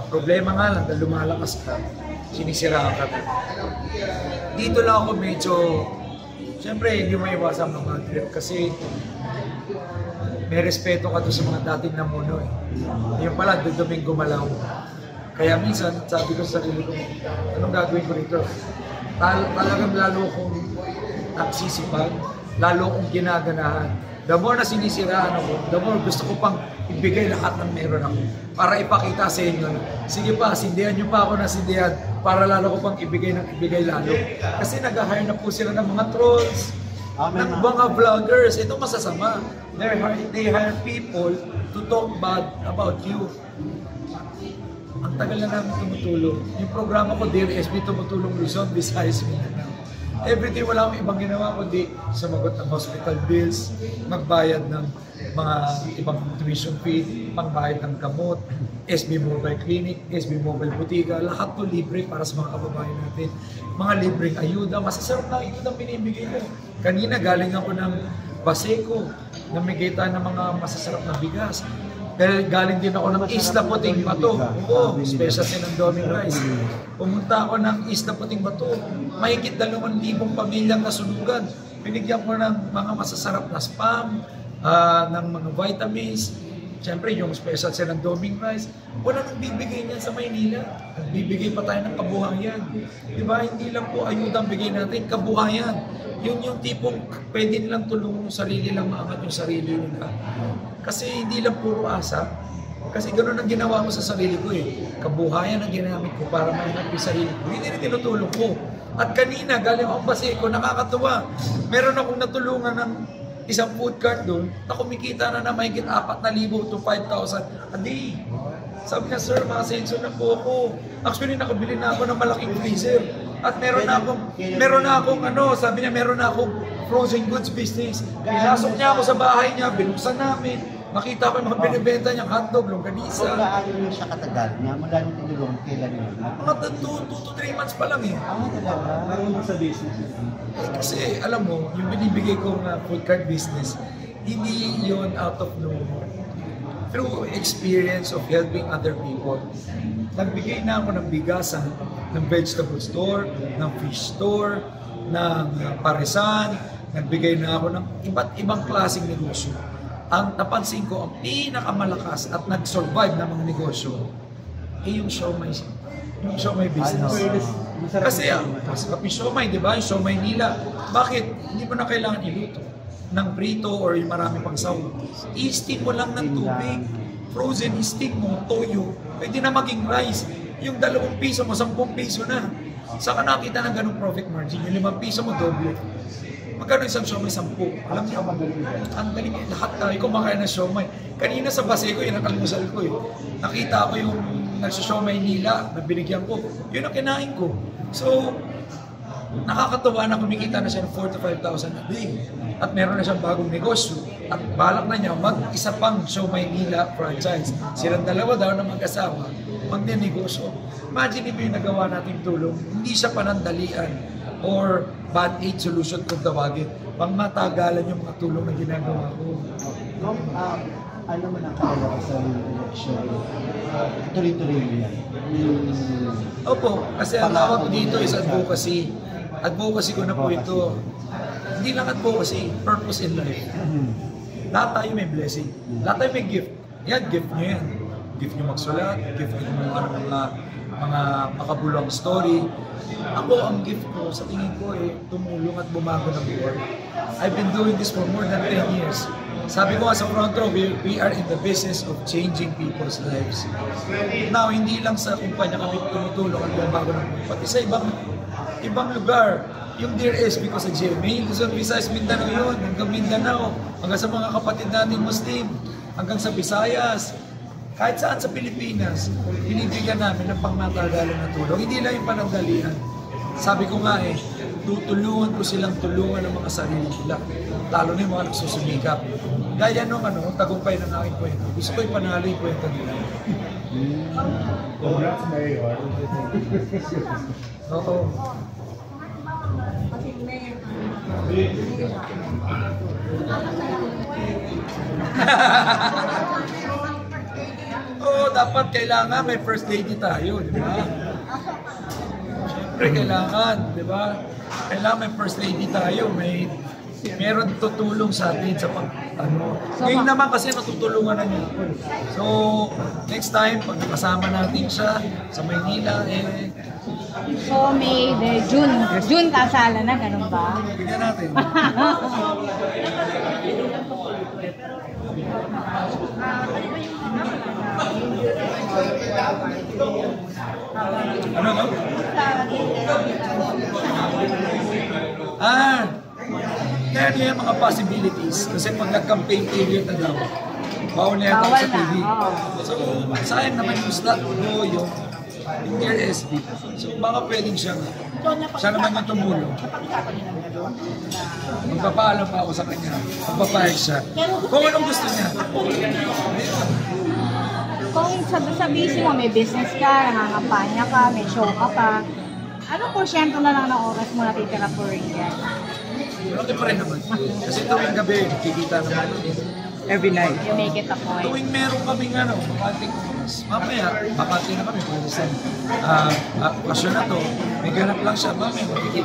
Problema nga lang, dahil lumalakas ka, sinisiraan ka. Dito lang ako medyo, siyempre hindi mo iwasan mga trip kasi may respeto ka doon sa mga dating namuno eh. Yung pala, duduming gumalaw. Kaya minsan, sabi ko sa sarili ko, anong gagawin ko rito? Talagang lalo kong nagsisipag, lalo kong ginaganahan. The more na sinisiraan ako, the more gusto ko pang ibigay lahat ng meron ako para ipakita sa inyo. Sige pa, sindihan nyo pa ako na sindihan para lalo ko pang ibigay ng ibigay lalo. Kasi nag-hire na po sila ng mga trolls, ng mga vloggers. Ito masasama. They hire people to talk bad about you. Ang tagal na namin tumutulong. Yung programa ko, Dear SB, tumutulong Luzon, Visayas, Mindanao. Everyday wala akong ibang ginawa kundi sumagot ng hospital bills, magbayad ng mga ibang tuition fee, pangbayad ng gamot, SB Mobile Clinic, SB Mobile Botiga, lahat to libre para sa mga kababayan natin. Mga libreng ayuda, masasarap na ayuda binibigay ko. Kanina galing ako ng Baseco, namigay tayo ng mga masasarap na bigas. Dahil galing din ako ng Isla Puting Bato. Oo, special sinandoming rice. Pumunta ako ng Isla Puting Bato. Mahigit 2,000 pamilyang nasunugan. Binigyan ko ng mga masasarap na spam, ng mga vitamins. Siyempre, yung special sinandoming rice. Wala nang bibigay niyan sa Maynila. Bibigay pa tayo ng kabuhayan. Diba? Hindi lang po ayuda ang bigay natin, kabuhayan. Yun yung tipong pwede nilang tulungan yung sarili lang, maangat yung sarili nila. Kasi hindi lang puro asa. Kasi ganoon ang ginawa ko sa sarili ko eh. Kabuhayan ang ginamit ko para mahanap yung sarili ko. Hindi rin tinutulong ko. At kanina, galing akong Baseco, nakakatuwa. Meron akong natulungan ng isang food cart doon na kumikita na mahigit 4,000 to 5,000 a day. Sabi niya, sir, ma-sensor na po ako. Actually, nakabili na ako ng malaking freezer. At meron na akong sabi niya, meron na akong frozen goods business. Pinasok niya ako sa bahay niya, binuksan namin. Makita ko yung mga binibenta niyang hotdog, longganisa. Kung gaano yun siya katagal niya, magkano tinulong, kailan yun? Mga 2 to 3 months pa lang eh. Talaga? Marunong sa business. Kasi alam mo, yung binibigay kong food cart business, hindi yun out of nowhere. Through experience of helping other people. Nagbigay na ako ng bigasan, ng vegetable store, ng fish store, ng paresan, nagbigay na ako ng iba't ibang klaseng negosyo. Ang napansin ko, ang pinakamalakas at nag-survive na mga negosyo, yung siomay business. Kasi masarap yung siomay, di ba? Yung siomay nila. Bakit? Hindi mo na kailangan iluto ng prito or yung marami pang saw. I-steam mo lang ng tubig. Frozen, i-steam mo, toyo. Pwede na maging rice. Yung 2 piso mo, 10 piso na. Saka nakita ng ganong profit margin. Yung 5 piso mo, doble. Magkano isang siomay? 10. Alam niyo, ang galing. Lahat tayo kumakain ng siomay. Kanina sa Baseco, yun ang kalmusal ko eh. Nakita ko yung nagsasiomay nila na binigyan ko. Yun ang kinain ko. So, nakakatuwa na kumikita na siya ng 4,000 to 5,000 a day. At meron na siyang bagong negosyo. At balak na niya mag-isa pang siomay nila franchise. Silang dalawa daw na mag-asawa, magne-negosyo. Imagine mo yung nagawa nating tulong, hindi siya panandalian or bad aid solution kung tawagin. Pangmatagalan yung mga tulong na ginagawa ko. Ano man ang kaya ko sa election? Tuloy-tuloy mo yan. Opo, kasi ang tawag ko dito is advocacy. Advocacy ko na po ito. Hindi lang advocacy, purpose in life. Lahat tayo may blessing. Lahat tayo may gift. Yan, gift nyo yan. Gift nyo magsulat, gift nyo mga makabulong story. Ako, ang gift ko, sa tingin ko tumulong at bumago ng buhay. I've been doing this for more than 10 years. Sabi ko nga sa front row, we are in the business of changing people's lives. Now, hindi lang sa kumpanya kami tumutulong at bumago ng buhay. Pati sa ibang lugar. Yung Dear SB ko sa GMA, Luzon, Visayas, Mindanao yun. Hanggang Mindanao, hanggang sa mga kapatid natin Muslim, hanggang sa Visayas. Kahit saan sa Pilipinas, binibigyan namin ng pangmatagalan na tulong. Hindi lang yung panandalian. Sabi ko nga tutulungan ko silang tulungan ng mga sarili nila. Lalo na yung mga nagsusumikap. Gaya nung tagumpay ng aking kwento. Gusto ko ipanalo yung kwento nila. Congrats, Mayor. Oo. Oo, dapat kailangan may first lady tayo, di ba? Siyempre, kailangan, di ba? Kailangan may first lady tayo, meron tutulong sa atin sa ngayon naman kasi natutulungan na niya ako. So, next time, pag nakasama natin siya sa Maynila, So, May, June kasala na, ganun ba? bigyan natin. Ano, no? Kaya niya yung mga possibilities. Kasi pag nag-campaign period na daw, bawal na yata Bawal sa na, TV. oo. So, sayang naman yung slot ko yung Dear SB. So, baka pwedeng siya naman yung tumulong. Magpapaalam pa ako sa kanya. Magpapahig siya. Kung anong gusto niya. Kung sa busy mo, may business ka, nangangampanya ka, may show ka pa, anong porsyento na lang ng oras mo natitira for yan? Malaki pa rin naman. Kasi tuwing gabi, kikita naman. Every night. You make it a point. Tuwing meron kaming bakanting oras. Mamaya, bakante na kami. Kung isang okasyon na to, may ganap lang siya. Mamaya, makikita